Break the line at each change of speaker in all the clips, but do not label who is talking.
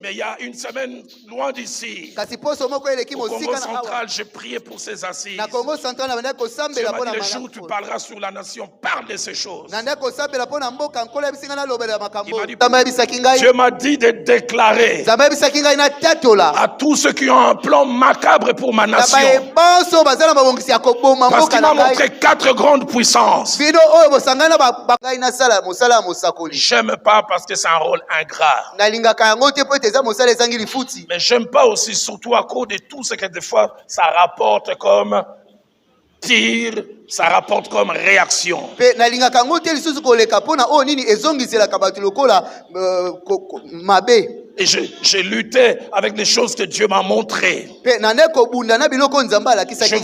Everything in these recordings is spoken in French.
Mais il y a une semaine, loin d'ici,
kasi poso moko eleki
au Congo
mosika na
central, j'ai prié pour ces assises.
na Congo central na banda
Dieu
kosambela
m'a
pona
dit, le jour où tu parleras sur la nation, parle de ces choses.
na ndako kosambela pona mboka nkola bisinga na lobela makambo.
Il m'a dit,
Zamba yebisaki ngai.
Dieu m'a dit de déclarer
Zamba yebisaki ngai na tatola.
à tous ceux qui ont un plan macabre pour ma
Na
nation.
bayebanso bazala mabongisi ya koboma
Parce
mboka
qu'il
na
m'a
ngai.
montré 4 grandes puissances.
Bino oyo bosangana bakai na sala mosala mosakoli.
J'aime pas parce que c'est un rôle ingrat.
Nalingaka yango te po eza mosala ezangi lifuti.
Mais j'aime pas aussi, surtout à cause de tout ce que des fois ça rapporte comme tir, ça rapporte comme réaction.
Pe nalingaka yango te lisusu koleka pona o nini ezongiselaka bato lokola mabe.
Et j'ai lutté avec les choses que Dieu m'a montrées. Je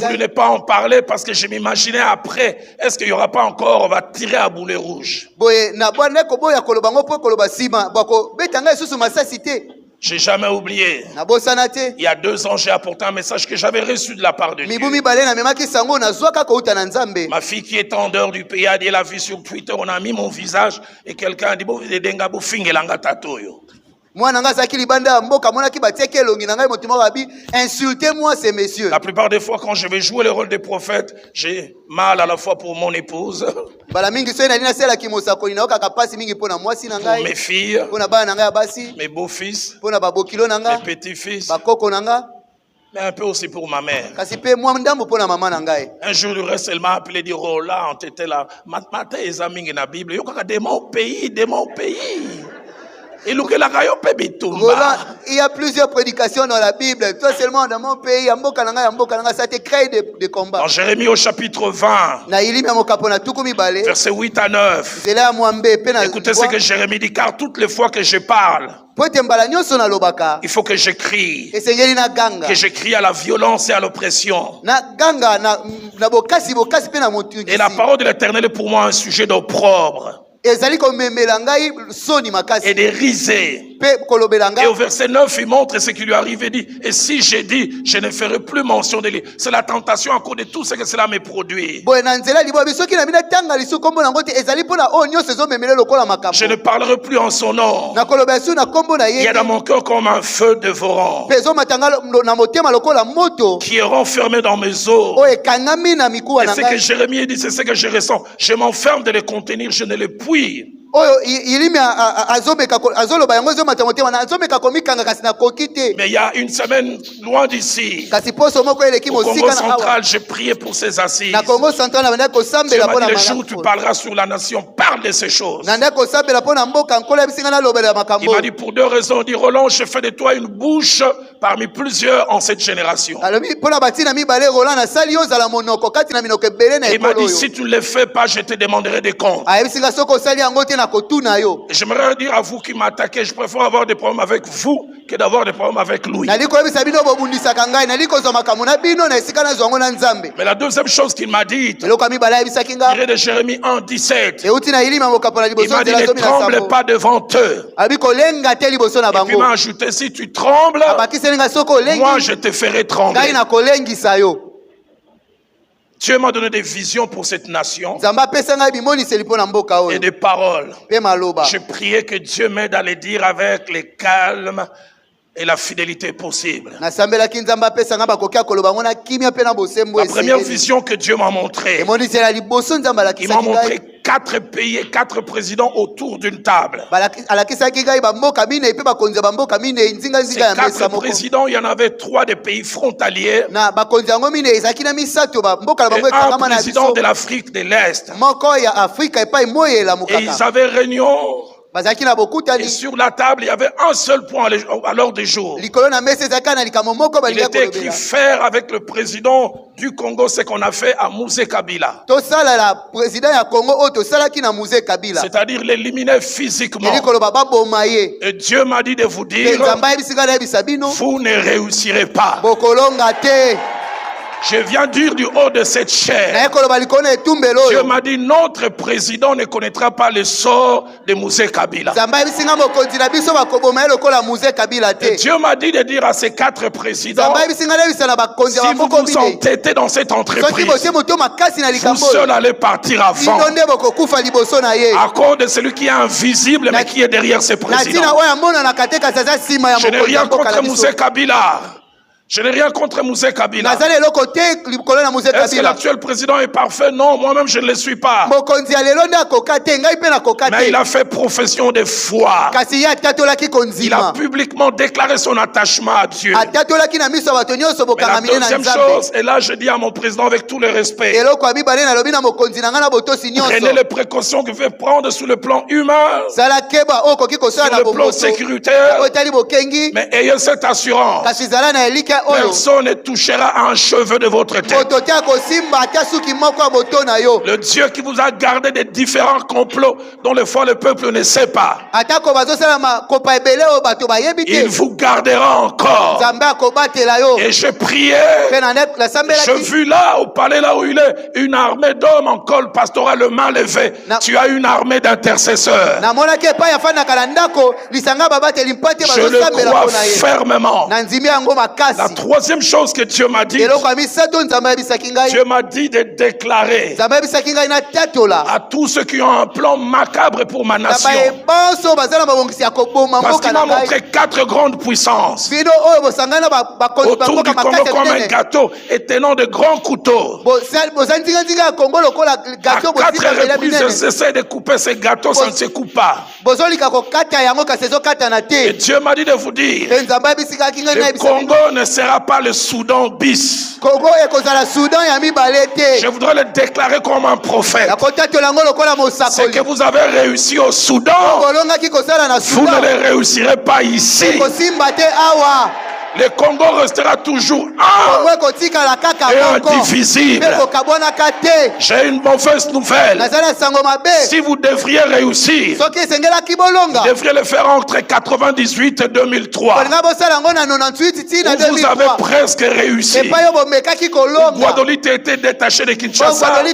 voulais ne pas en parler parce que je m'imaginais après, est-ce qu'il n'y aura pas encore, on va tirer à boulet rouge. J'ai jamais oublié. Il y a 2 ans, j'ai apporté un message que j'avais reçu de la part de Dieu. Ma fille qui est en dehors du pays a dit, elle a vu sur Twitter, on a mis mon visage et quelqu'un a dit,
insultez-moi ces messieurs.
La plupart des fois quand je vais jouer le rôle de prophète, j'ai mal à la fois pour mon épouse, pour mes filles, mes beaux-fils, mes petits-fils, mais un peu aussi pour ma mère. Un jour, le reste, elle m'a appelé, dit, Roland, tu étais là. La Bible, de mon pays. Il
y a plusieurs prédications dans la Bible. Toi seulement dans mon pays, ça te crée des combats.
Dans Jérémie au chapitre 20, versets 8 à 9. Écoutez ce que Jérémie dit, car toutes les fois que je parle, il faut que j'écrie. Que j'écris à la violence et à l'oppression. Et la parole de l'Éternel est pour moi un sujet d'opprobre et de risée. Et au verset 9, il montre ce qui lui arrive et dit, et si j'ai dit, je ne ferai plus mention de lui. C'est la tentation à cause de tout ce que cela me produit. Je ne parlerai plus en son nom. Il y a dans mon cœur comme un feu dévorant qui est renfermé dans mes os. Et ce que Jérémie dit, c'est ce que je ressens. Je m'enferme de les contenir, je ne les puis. Mais il y a une semaine, loin d'ici, au Congo central, j'ai prié pour ces assises. Dieu m'a dit, le jour où tu parleras sur la nation, parle de ces choses. Il m'a dit pour 2 raisons. Il dit, Roland, je fais de toi une bouche parmi plusieurs en cette génération. Et il m'a dit, si tu ne le fais pas, je te demanderai des comptes. Et j'aimerais dire à vous qui m'attaquez, je préfère avoir des problèmes avec vous que d'avoir des problèmes avec lui. Mais la deuxième chose qu'il m'a dit, tiré de Jérémie 1, 17, il m'a dit, ne tremble pas devant eux. Et puis il m'a ajouté, si tu trembles, moi je te ferai trembler. Dieu m'a donné des visions pour cette nation et des paroles. Je priais que Dieu m'aide à les dire avec le calme et la fidélité possible. La première vision que Dieu m'a montrée, il m'a montré 4 pays et 4 présidents autour d'une table. Ces 4 présidents, il y en avait 3 des pays frontaliers et un président de l'Afrique de l'Est. Et ils avaient réunion. Et sur la table, il y avait un seul point à l'ordre du jour. Il était écrit faire avec le président du Congo ce qu'on a fait à Mouzé Kabila. C'est-à-dire l'éliminer physiquement. Et Dieu m'a dit de vous dire, vous ne réussirez pas.
Je viens dire du haut de cette chair. Dieu m'a dit, notre président ne connaîtra pas le sort de Mouzé Kabila. Et Dieu m'a dit de dire à ces 4 présidents, si vous vous entêtez dans cette entreprise, vous seul allez partir avant. À cause de celui qui est invisible mais qui est derrière ces présidents. Je n'ai rien contre Mouzé Kabila. Je n'ai rien contre Mouzé Kabila. Est-ce que l'actuel président est parfait? Non, moi-même je ne le suis pas. Mais il a fait profession de foi. Il a publiquement déclaré son attachement à Dieu. Mais la deuxième chose, et là je dis à mon président avec tout le respect, prenez les précautions que vous pouvez prendre sur le plan humain, sur le plan sécuritaire, mais ayez cette assurance. Personne ne touchera à un cheveu de votre tête. Le Dieu qui vous a gardé des différents complots dont les fois le peuple ne sait pas, il vous gardera encore. Et je priais, je vis là au palais là où il est, une armée d'hommes en col pastoral, le main levé. Tu as une armée d'intercesseurs. Je le crois fermement. La troisième chose que Dieu m'a dit, Dieu m'a dit de déclarer à tous ceux qui ont un plan macabre pour ma nation, parce qu'il m'a montré 4 grandes puissances autour du Congo comme un gâteau et tenant de grands couteaux. À 4 reprises, j'essaie de couper ces gâteaux, ça ne se coupe pas. Et Dieu m'a dit de vous dire, le Congo ne sera pas le Soudan bis. Je voudrais le déclarer comme un prophète. Ce que vous avez réussi au Soudan, vous ne le réussirez pas ici. Le Congo restera toujours un et indivisible. J'ai une mauvaise nouvelle. Si vous devriez réussir, vous devriez le faire entre 98 et 2003. Vous avez presque réussi. Guadeloupe a été détaché de Kinshasa.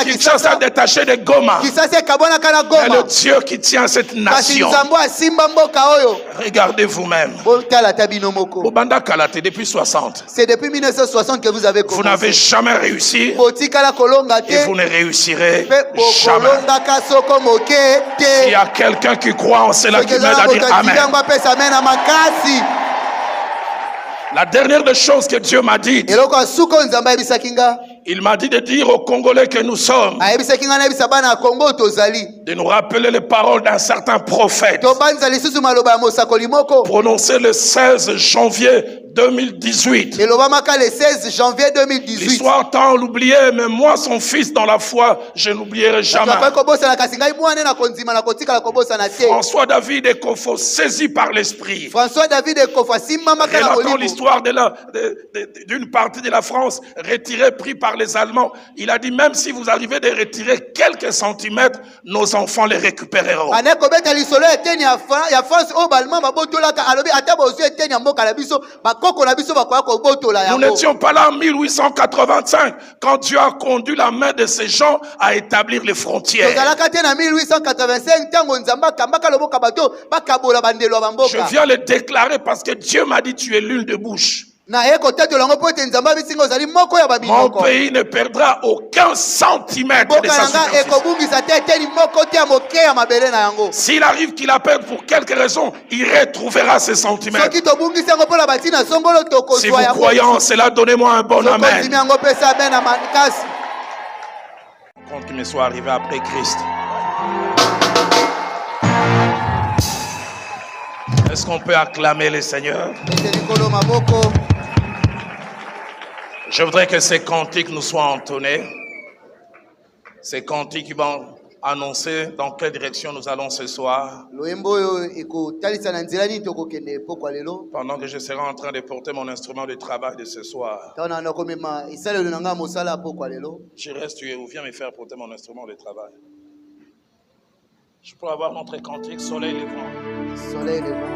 Kinshasa a détaché de Goma. Et le Dieu qui tient cette nation. Regardez vous-même. Depuis 60.
C'est depuis 1960 que vous avez commencé.
Vous n'avez jamais réussi et vous ne réussirez jamais. S'il y a quelqu'un qui croit en cela, qui m'aide à dire Amen. La dernière des choses que Dieu m'a dit, il m'a dit de dire aux Congolais que nous sommes, de nous rappeler les paroles d'un certain prophète prononcé le 16 janvier 2018. L'histoire tend à l'oublier, mais moi, son fils dans la foi, je n'oublierai jamais. François David Ekofo, saisi par l'esprit, relatant l'histoire d'une partie de la France retirée, pris par les Allemands. Il a dit, même si vous arrivez de retirer quelques centimètres, nos enfants les récupéreront. Nous n'étions pas là en 1885 quand Dieu a conduit la main de ces gens à établir les frontières. Je viens le déclarer parce que Dieu m'a dit, tu es l'huile de bouche. Mon pays ne perdra aucun centimètre de sa superficie. S'il arrive qu'il la perde pour quelque raison, il retrouvera ses centimètres. Si vous croyez en cela, donnez-moi un bon amen. Compte qu'il me soit arrivé après Christ. Est-ce qu'on peut acclamer le Seigneur? Je voudrais que ces cantiques nous soient entonnés. Ces cantiques qui vont annoncer dans quelle direction nous allons ce soir. Pendant que je serai en train de porter mon instrument de travail de ce soir. Je reste ou viens me faire porter mon instrument de travail. Je peux avoir notre cantique Soleil levant.
Soleil levant.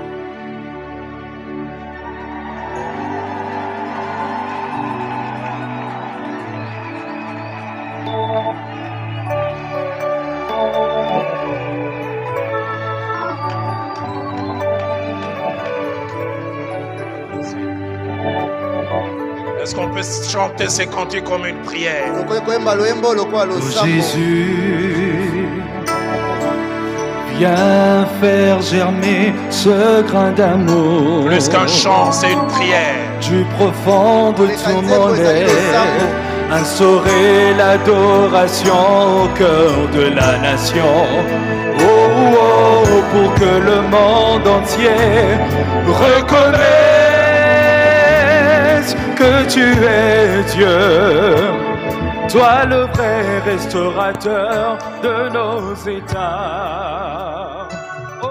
Est-ce qu'on peut chanter ces cantiques comme une prière?
Oh Jésus, viens faire germer ce grain d'amour.
Plus qu'un chant, c'est une prière.
Du profond de tout mon être, instaurer l'adoration au cœur de la nation. Oh, oh, pour que le monde entier reconnaisse que tu es Dieu, toi le vrai restaurateur de nos états. Oh,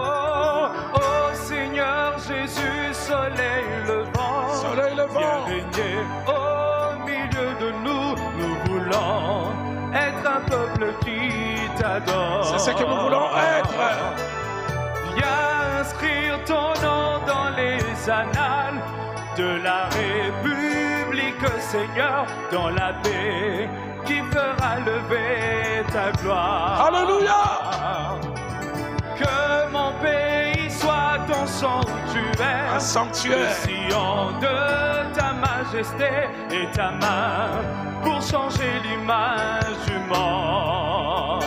oh Seigneur Jésus, soleil levant, viens régner au milieu de nous. Nous voulons être un peuple qui t'adore.
C'est ce que nous voulons être.
Viens inscrire ton nom dans les annales de la République, Seigneur, dans la paix qui fera lever ta gloire.
Alléluia.
Que mon pays soit ton sanctuaire,
un sanctuaire,
le sillon de ta majesté et ta main pour changer l'image du monde.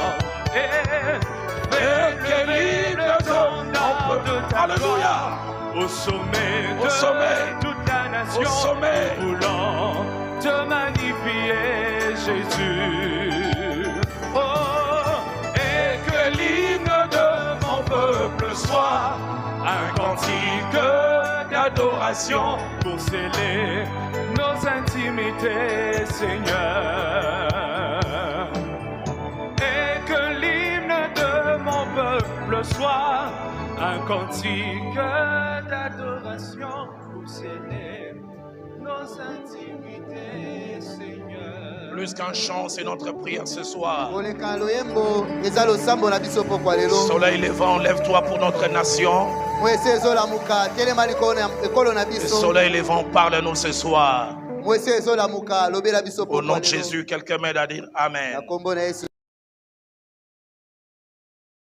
Et que l'hymne ton art de ta gloire au sommet de toute la nation.
Au sommet.
Nous voulons te magnifier, Jésus. Oh, et que l'hymne de mon peuple soit un cantique d'adoration pour sceller nos intimités, Seigneur. Et que l'hymne de mon peuple soit un cantique d'adoration pour sceller nos intimités, Seigneur.
Plus qu'un chant, c'est notre prière ce soir.
Soleil
levant, lève-toi pour notre nation. Le soleil levant, parle-nous ce soir. Au nom de Jésus, quelqu'un m'aide à dire Amen.